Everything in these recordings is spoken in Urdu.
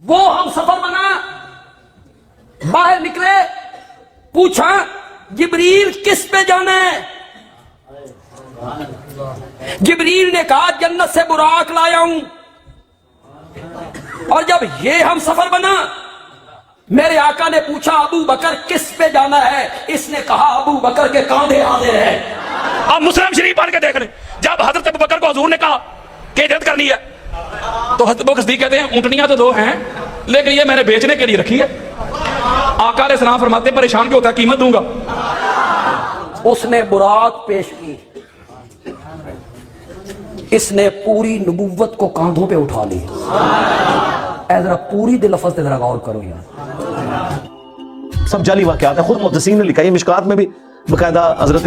وہ ہم سفر بنا، باہر نکلے، پوچھا جبریل کس پہ جانا ہے؟ جبریل نے کہا جنت سے براق لایا ہوں۔ اور جب یہ ہم سفر بنا، میرے آقا نے پوچھا ابو بکر کس پہ جانا ہے؟ اس نے کہا ابو بکر کے کاندھے حاضر ہیں۔ آپ مسلم شریف پڑھ کے دیکھ رہے، جب حضرت ابو بکر کو حضور نے کہا کہ ہجرت کرنی ہے تو حضرت ابو بکر صدیق کہتے ہیں اونٹنیاں تو 2 ہیں لیکن یہ میں نے بیچنے کے لیے رکھی ہے۔ آقا علیہ السلام فرماتے ہیں پریشان کیوں ہوتا ہے، قیمت دوں گا۔ اس نے براق پیش کی، اس نے پوری نبوت کو کاندھوں پہ اٹھا لی۔ اے ذرا پوری دل لفظ ذرا غور کرو یار، سب جعلی واقعات ہیں۔ خود محدثین نے لکھا ہے، مشکات میں بھی باقاعدہ حضرت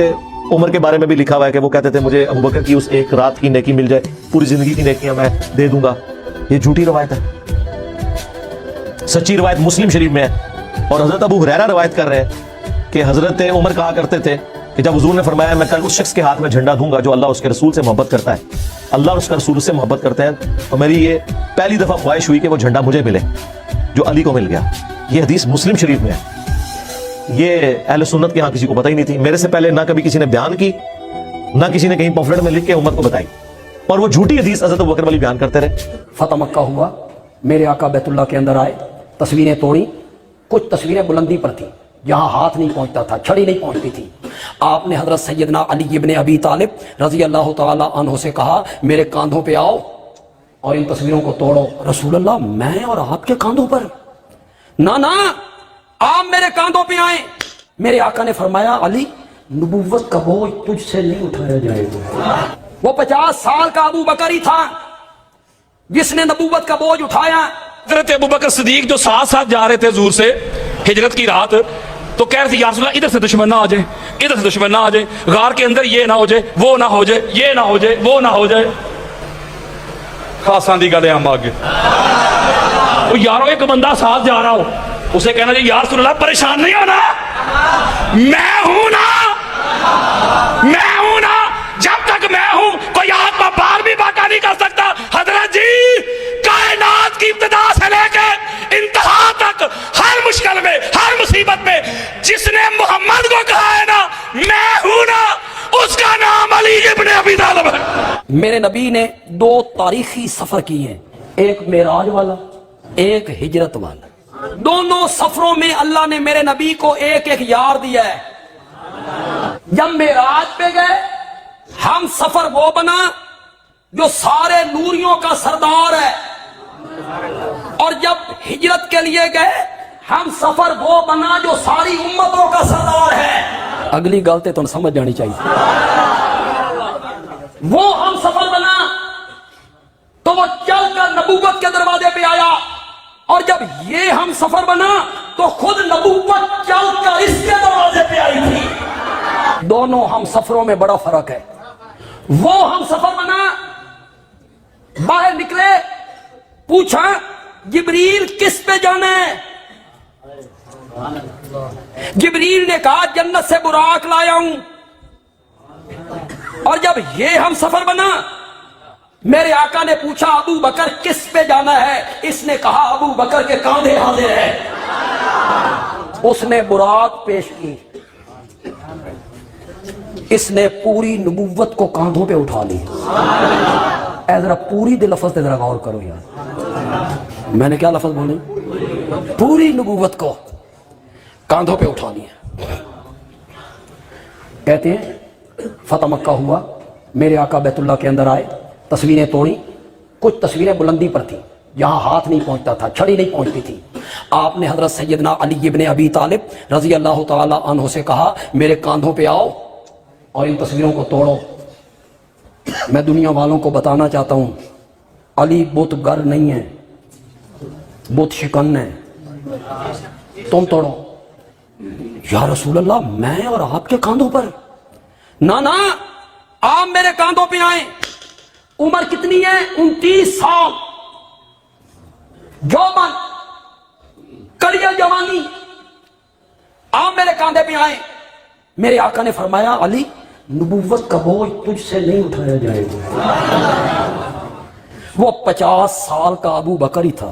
عمر کے بارے میں بھی لکھا ہوا ہے کہ وہ کہتے تھے مجھے ابو بکر کی اس ایک رات کی نیکی مل جائے پوری زندگی کی نیکیاں میں دے دوں گا۔ یہ جھوٹی روایت ہے، سچی روایت مسلم شریف میں ہے۔ اور حضرت ابو ہریرہ روایت کر رہے ہیں کہ حضرت عمر کہا کرتے تھے کہ جب حضور نے فرمایا میں کل اس شخص کے ہاتھ میں جھنڈا دوں گا جو اللہ اس کے رسول سے محبت کرتا ہے، اللہ اور اس کا رسول سے محبت کرتے ہیں، تو میری یہ پہلی دفعہ خواہش ہوئی کہ وہ جھنڈا مجھے ملے جو علی کو مل گیا۔ یہ حدیث مسلم شریف میں ہے۔ یہ اہل سنت کے ہاں کسی کو پتہ ہی نہیں تھی، میرے سے پہلے نہ کبھی کسی نے بیان کی، نہ کسی نے کہیں پمفلٹ میں لکھ کے امت کو بتائی، اور وہ جھوٹی حدیث حضرت ابو بکر والی بیان کرتے رہے۔ فتح مکہ ہوا، میرے آقا بیت اللہ کے اندر آئے، تصویریں توڑی، کچھ تصویریں بلندی پر تھیں جہاں ہاتھ نہیں پہنچتا تھا، چھڑی نہیں پہنچتی تھی۔ آپ نے حضرت سیدنا علی ابن ابی طالب رضی اللہ تعالی عنہ سے کہا میرے کاندھوں پہ آؤ اور ان تصویروں کو توڑو۔ رسول اللہ میں اور آپ کے کاندھوں پر؟ نہ آپ میرے کاندھوں پہ آئیں۔ میرے آقا نے فرمایا علی نبوت کا بوجھ تجھ سے نہیں اٹھایا جائے گا۔ وہ 50 سال کا ابو بکر ہی تھا جس نے نبوت کا بوجھ اٹھایا۔ حضرت ابو بکر صدیق جو ساتھ جا رہے تھے حضور سے ہجرت کی رات، تو کہہ رہے تھے یا رسول اللہ ادھر سے دشمن نہ آ جائے، ادھر سے دشمن نہ آ جائے، غار کے اندر یہ نہ ہو جائے، وہ نہ ہو جائے، یہ نہ ہو جائے، وہ نہ ہو جائے۔ خاصاں دی گل ہے ہم آگے وہ یارو ایک بندہ ساتھ جا رہا ہو، اسے کہنا جی یا رسول اللہ پریشان نہیں ہونا، میں ہوں نا، جب تک میں ہوں کوئی آدمی بار بھی باقا نہیں کر سکتا۔ حضرت جی کائنات کی ابتدا سے لے کے انتہا تک ہر مشکل میں، ہر مصیبت میں جس نے محمد کو کہا ہے نا میں ہوں نا، اس کا نام علی ابن ابی طالب ہے۔ میرے نبی نے 2 تاریخی سفر کیے ہیں، ایک معراج والا، ایک ہجرت والا۔ دونوں سفروں میں اللہ نے میرے نبی کو ایک ایک یار دیا ہے۔ جب معراج پہ گئے ہم سفر وہ بنا جو سارے نوریوں کا سردار ہے، اور جب ہجرت کے لیے گئے ہم سفر وہ بنا جو ساری امتوں کا سردار ہے۔ اگلی غلطی تو سمجھ جانی چاہیے۔ وہ ہم سفر بنا تو وہ چل کر نبوت کے دروازے پہ آیا، اور جب یہ ہم سفر بنا تو خود نبوت چل کر اس کے دروازے پہ آئی تھی۔ دونوں ہم سفروں میں بڑا فرق ہے۔ وہ ہم سفر بنا، باہر نکلے، پوچھا جبریل کس پہ جانا ہے؟ جبریل نے کہا جنت سے براق لایا ہوں۔ اور جب یہ ہم سفر بنا، میرے آقا نے پوچھا ابو بکر کس پہ جانا ہے؟ اس نے کہا ابو بکر کے کاندھے حاضر ہیں۔ اس نے براق پیش کی، اس نے پوری نبوت کو کاندھوں پہ اٹھا لی۔ اے ذرا پوری دل لفظ ذرا غور کرو یار، میں نے کیا لفظ بولے؟ پوری نبوت کو کاندھوں پہ اٹھا لیا۔ کہتے ہیں فتح مکہ ہوا، میرے آقا بیت اللہ کے اندر آئے، تصویریں توڑی، کچھ تصویریں بلندی پر تھیں جہاں ہاتھ نہیں پہنچتا تھا، چھڑی نہیں پہنچتی تھی۔ آپ نے حضرت سیدنا علی ابن ابی طالب رضی اللہ تعالی عنہ سے کہا میرے کاندھوں پہ آؤ اور ان تصویروں کو توڑو۔ میں دنیا والوں کو بتانا چاہتا ہوں علی بت گر نہیں ہے، بت شکن ہے، تم توڑو۔ یا رسول اللہ میں اور آپ کے کاندھوں پر؟ نہ آپ میرے کاندھوں پہ آئیں۔ عمر کتنی ہے؟ 29 سال، جوبن، کڑیل جوانی، آپ میرے کاندھے پہ آئیں۔ میرے آقا نے فرمایا علی نبوت کا بوجھ تجھ سے نہیں اٹھایا جائے گا۔ وہ 50 سال کا ابو بکر ہی تھا،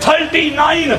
39,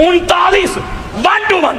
39 1 to 1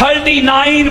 39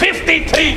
53।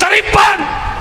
53,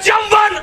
54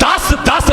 10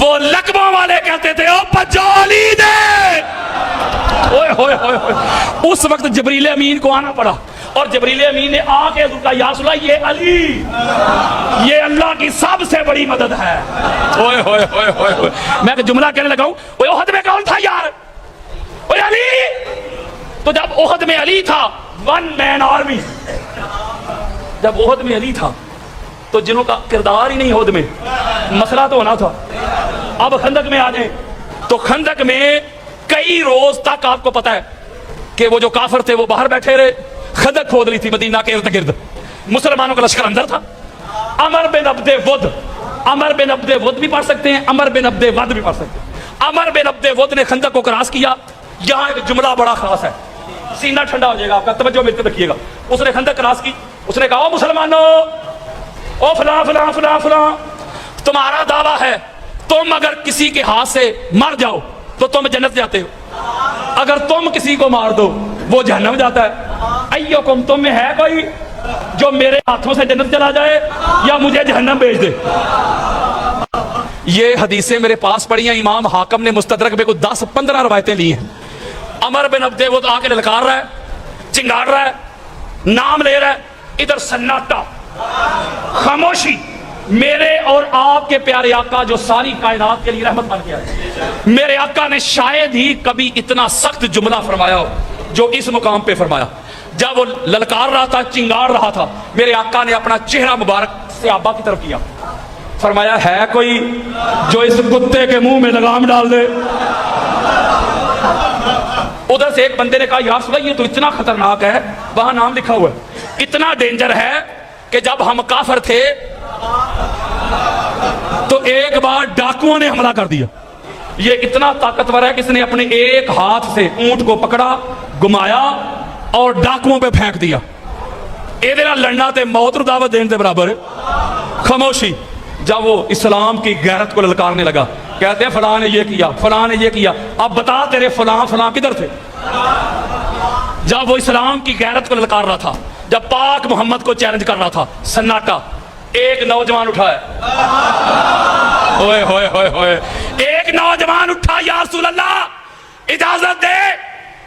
وہ لقبوں والے کہتے تھے او پجولی دے. اوئے ہوئے ہوئے ہوئے. اس وقت جبریل امین کو آنا پڑا اور جبریل امین نے آ کے حضور کا یا رسول اللہ یہ علی یہ اللہ کی سب سے بڑی مدد ہے. اوئے ہوئے ہوئے ہوئے ہوئے. میں ایک جملہ کہنے لگا ہوں اوئے احد میں کون تھا یار؟ اوئے علی. تو جب احد میں علی تھا ون مین آرمی, جب احد میں علی تھا تو جنہوں کا کردار ہی نہیں احد میں, مسئلہ تو ہونا تھا. اب خندق میں آ جائیں تو خندق میں کئی روز تک آپ کو پتا ہے کہ وہ جو کافر تھے وہ باہر بیٹھے رہے, خندق کھود رہی تھی مدینہ کے ارد گرد, مسلمانوں کا لشکر اندر تھا. عمر بن عبد with, Umar bin Abdul with بھی پڑھ سکتے ہیں, عمر بن عبد ود بھی پڑھ سکتے ہیں. عمر بن عبد ود نے خندق کو کراس کیا. یہاں ایک جملہ بڑا خاص ہے, سینہ ٹھنڈا ہو جائے گا آپ کا, توجہ میرے رکھیے گا. اس نے خندق کراس کی, اس نے کہا او مسلمانوں, او فلاں فلاں فلاں فلاں, تمہارا دعویٰ ہے تم اگر کسی کے ہاتھ سے مر جاؤ تو تم جنت جاتے ہو, اگر تم کسی کو مار دو وہ جہنم جاتا ہے. ایوکم تم میں ہے کوئی جو میرے ہاتھوں سے جنت چلا جائے یا مجھے جہنم بھیج دے؟ یہ حدیثیں میرے پاس پڑھی ہیں, امام حاکم نے مستدرک میں کوئی 10-15 روایتیں لی ہیں. عمر بن عبد وہ آ کے للکار رہا ہے, چنگاڑ رہا ہے, نام لے رہا ہے, ادھر سناٹا, خاموشی. میرے اور آپ کے پیارے آقا جو ساری کائنات کے لیے رحمت بن گیا ہے, میرے آقا نے شاید ہی کبھی اتنا سخت جملہ فرمایا ہو جو اس مقام پہ فرمایا. جب وہ للکار رہا تھا, چنگاڑ رہا تھا, میرے آقا نے اپنا چہرہ مبارک صحابہ کی طرف کیا, فرمایا ہے کوئی جو اس کتے کے منہ میں لگام ڈال دے؟ ادھر سے ایک بندے نے کہا یا رسول اللہ یہ تو اتنا خطرناک ہے, وہاں نام لکھا ہوا ہے, اتنا ڈینجر ہے کہ جب ہم کافر تھے تو ایک بار ڈاکوؤں نے حملہ کر دیا. یہ اتنا طاقتور ہے کہ اس نے اپنے ایک ہاتھ سے اونٹ کو پکڑا, گھمایا اور ڈاکوؤں پہ پھینک دیا. یہ لڑنا تے موت نو دعوت دین دے برابر ہے. خاموشی. جب وہ اسلام کی غیرت کو للکارنے لگا, کہتے ہیں فلاں نے یہ کیا, فلاں نے یہ کیا, اب بتا تیرے فلاں فلاں کدھر تھے؟ جب وہ اسلام کی غیرت کو للکار رہا تھا, جب پاک محمد کو چیلنج کر رہا تھا, سناٹا. ایک نوجوان اٹھا ہے, ہوئے ہوئے ہوئے ہوئے, ایک نوجوان اٹھا, یا رسول اللہ اجازت دے,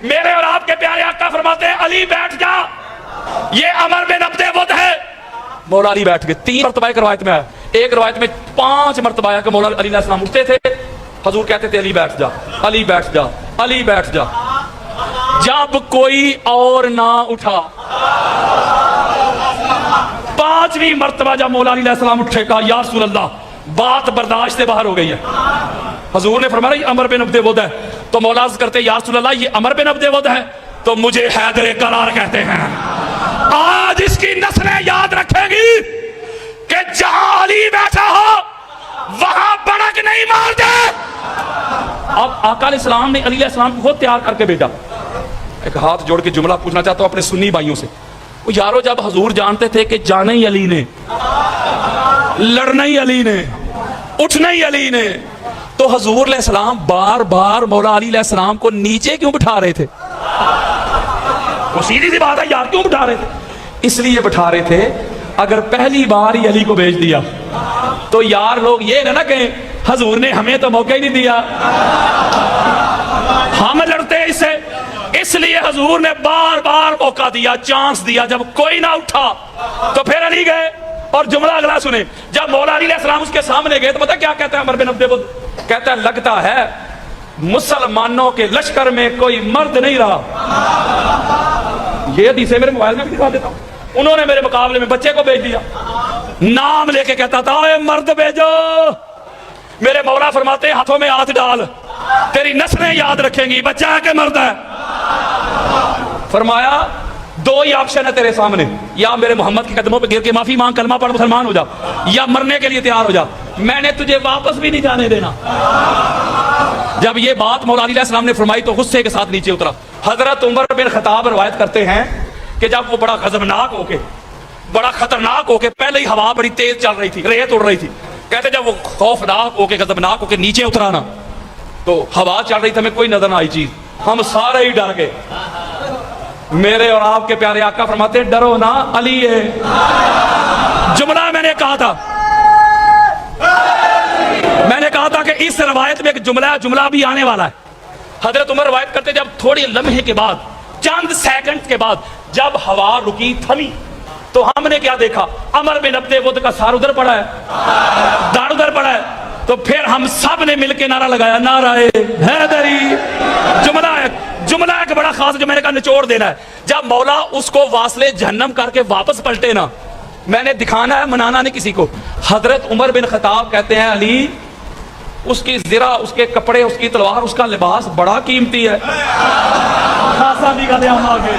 میرے اور آپ کے پیارے آقا فرماتے ہیں علی بیٹھ جا, یہ عمر بن عبد ود ہے. مولا علی بیٹھ گئے. 3 مرتبہ ایک روایت میں آیا, ایک روایت میں 5 مرتبہ آیا کہ مولا علی علیہ السلام اٹھتے تھے, حضور کہتے تھے علی بیٹھ جا, علی بیٹھ جا, علی بیٹھ جا. جب کوئی اور نہ اٹھا, 5ویں مرتبہ جب مولا علیہ السلام اٹھے, کہا یا رسول اللہ بات برداشت سے باہر ہو گئی ہے. حضور نے فرمایا یہ عمر بن عبد ود ہے. تو مولا عرض کرتے یا رسول اللہ یہ عمر بن عبد ود ہے تو مجھے حیدر کرار کہتے ہیں. آج اس کی نسلیں یاد رکھے گی کہ جہاں علی بیٹھا ہو وہاں بڑک نہیں مار دے. اب آقا علیہ السلام نے علی علیہ السلام کو خود تیار کر کے بھیجا. ایک ہاتھ جوڑ کے جملہ پوچھنا چاہتا ہوں اپنے سنی بھائیوں سے. یارو جب حضور جانتے تھے کہ جانا ہی علی نے, لڑنا ہی علی نے, اٹھنا ہی علی نے, تو حضور علیہ السلام بار بار مولا علی علیہ السلام کو نیچے کیوں بٹھا رہے تھے؟ وہ سیدھی سی بات ہے یار, کیوں بٹھا رہے تھے؟ اس لیے بٹھا رہے تھے اگر پہلی بار ہی علی کو بھیج دیا تو یار لوگ یہ نہ کہیں حضور نے ہمیں تو موقع ہی نہیں دیا, ہم لڑتے اس سے. اس لیے حضور نے بار بار موقع دیا, چانس دیا. جب کوئی نہ اٹھا تو پھر علی گئے. اور جملہ اگلا سنیں, جب مولا علی علیہ السلام اس کے سامنے گئے تو پتہ کیا کہتا ہے عمر بن عبد ود؟ کہتا ہے لگتا ہے مسلمانوں کے لشکر میں کوئی مرد نہیں رہا. یہ حدیثیں میرے موبائل میں بھی دکھا دیتا ہوں. انہوں نے میرے مقابلے میں بچے کو بھیج دیا, نام لے کے کہتا تھا اے مرد بھیجو. میرے مولا فرماتے ہیں ہاتھوں میں ہاتھ ڈال, تیری نسلیں یاد رکھیں گی بچہ ہے کہ مرد ہے. فرمایا 2 ہی آپشن ہے تیرے سامنے, یا میرے محمد کے قدموں پہ گر کے معافی مانگ کلمہ پڑھ مسلمان ہو جا, یا مرنے کے لیے تیار ہو جا, میں نے تجھے واپس بھی نہیں جانے دینا. جب یہ بات مولا علی علیہ السلام نے فرمائی تو غصے کے ساتھ نیچے اترا. حضرت عمر بن خطاب روایت کرتے ہیں کہ جب وہ بڑا غضبناک ہو کے, بڑا خطرناک ہو کے, پہلے ہی ہوا بڑی تیز چل رہی تھی, ریت اڑ رہی تھی, کہتے جب وہ خوفناک ہو کے غضبناک ہو کے نیچے اترانا تو ہوا چل رہی تھی, ہمیں کوئی نظر نہ آئی چیز, ہم سارے ہی ڈر گئے. میرے اور آپ کے پیارے آقا فرماتے ہیں ڈرو نا علی ہے. جملہ میں نے کہا تھا میں نے کہا تھا کہ اس روایت میں ایک جملہ بھی آنے والا ہے. حضرت عمر روایت کرتے جب تھوڑی لمحے کے بعد, چند سیکنڈ کے بعد جب ہوا رکی تھمی تو ہم نے کیا دیکھا, عمر بن عبد ود کا سار ادھر پڑا ہے, داڑھ ادھر پڑا ہے. تو پھر ہم سب نے مل کے نعرہ لگایا, نعرہ حیدری. جملہ ایک بڑا خاص جو میں نے کہا نچوڑ دینا ہے. جب مولا اس کو واصلے جہنم کر کے واپس پلٹے نا, میں نے دکھانا ہے, منانا نہیں کسی کو. حضرت عمر بن خطاب کہتے ہیں علی, اس کی زرہ, اس کے کپڑے, اس کی تلوار, اس کا لباس بڑا قیمتی ہے. خاصا بھی کہتے ہم آگے,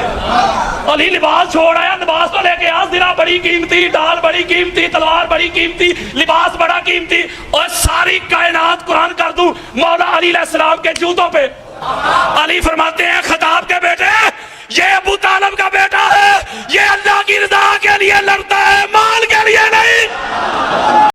علی لباس چھوڑ آیا, لباس تو لے کے آ, زرہ بڑی قیمتی, ڈال بڑی قیمتی, تلوار بڑی قیمتی, لباس بڑا قیمتی, اور ساری کائنات قرآن کر دوں مولا علی علیہ السلام کے جوتوں پہ. علی فرماتے ہیں خطاب کے بیٹے, یہ ابو طالب کا بیٹا ہے, یہ اللہ کی رضا کے لیے لڑتا ہے, مال کے لیے نہیں.